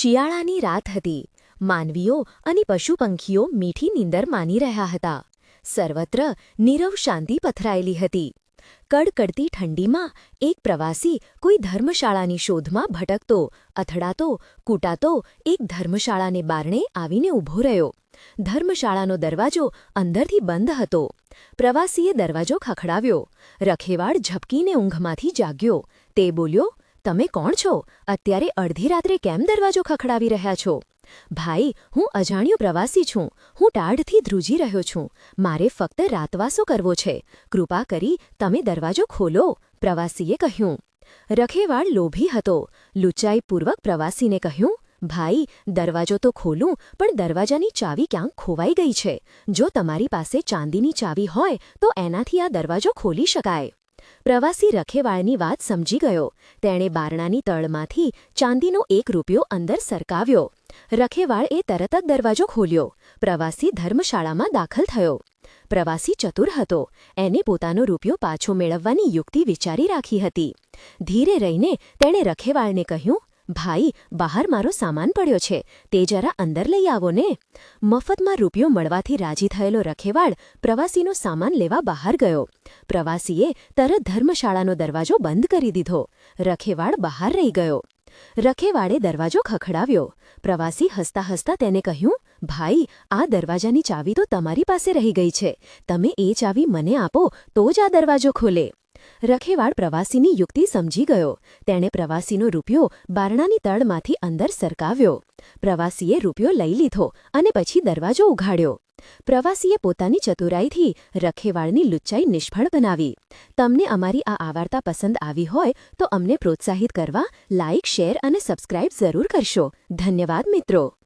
શિયાળાની રાત હતી. માનવીઓ અને પશુપંખીઓ મીઠી નીંદર માની રહ્યા હતા. સર્વત્ર નીરવ શાંતિ પથરાયેલી હતી. કડકડતી ઠંડીમાં એક પ્રવાસી કોઈ ધર્મશાળાની શોધમાં ભટકતો, અથડાતો, કૂટાતો એક ધર્મશાળાને બારણે આવીને ઊભો રહ્યો. ધર્મશાળાનો દરવાજો અંદરથી બંધ હતો. પ્રવાસીએ દરવાજો ખખડાવ્યો. રખેવાળ ઝબકીને ઊંઘમાંથી જાગ્યો. તે બોલ્યો, "તમે કોણ છો? અત્યારે અડધી રાત્રે કેમ દરવાજો ખખડાવી રહ્યા છો?" "ભાઈ, હું અજાણ્યો પ્રવાસી છું. હું ટાઢથી ધ્રુજી રહ્યો છું. મારે ફક્ત રાતવાસો કરવો છે. કૃપા કરી તમે દરવાજો ખોલો," પ્રવાસીએ કહ્યું. રખેવાળ લોભી હતો. લુચ્ચાઈપૂર્વક પ્રવાસીને કહ્યું, "ભાઈ, દરવાજો તો ખોલું, પણ દરવાજાની ચાવી ક્યાંક ખોવાઈ ગઈ છે. જો તમારી પાસે ચાંદીની ચાવી હોય તો એનાથી આ દરવાજો ખોલી શકાય." પ્રવાસી રખેવાળની વાત સમજી ગયો. તેણે બારણાની તળમાંથી ચાંદીનો 1 રૂપિયો અંદર સરકાવ્યો. રખેવાળે તરત જ દરવાજો ખોલ્યો. પ્રવાસી ધર્મશાળામાં દાખલ થયો. પ્રવાસી ચતુર હતો. એને પોતાનો રૂપિયો પાછો મેળવવાની યુક્તિ વિચારી રાખી હતી. ધીરે રહીને તેણે રખેવાળને કહ્યું, "ભાઈ, બહાર મારો સામાન પડ્યો છે. તે જરા અંદર લઈ આવો ને." મફતમાં રૂપિયો મળવાથી રાજી થયેલો રખેવાળ પ્રવાસીનો સામાન લેવા બહાર ગયો. પ્રવાસીએ તરત ધર્મશાળાનો દરવાજો બંધ કરી દીધો. રખેવાળ બહાર રહી ગયો. રખેવાળે દરવાજો ખખડાવ્યો. પ્રવાસી હસતા હસતા તેને કહ્યું, "ભાઈ, આ દરવાજાની ચાવી તો તમારી પાસે રહી ગઈ છે. તમે એ ચાવી મને આપો તો જ આ દરવાજો ખોલે." રખેવાળ પ્રવાસીની યુક્તિ સમજી ગયો. તેણે પ્રવાસીનો રૂપિયો બારણાની તળમાંથી અંદર સરકાવ્યો. પ્રવાસીએ રૂપિયો લઈ લીધો અને પછી દરવાજો ઉઘાડ્યો. પ્રવાસીએ પોતાની ચતુરાઈથી રખેવાળની લુચ્ચાઈ નિષ્ફળ બનાવી. તમને અમારી આ વાર્તા પસંદ આવી હોય તો અમને પ્રોત્સાહિત કરવા લાઇક, શેર અને સબસ્ક્રાઇબ જરૂર કરશો. ધન્યવાદ મિત્રો.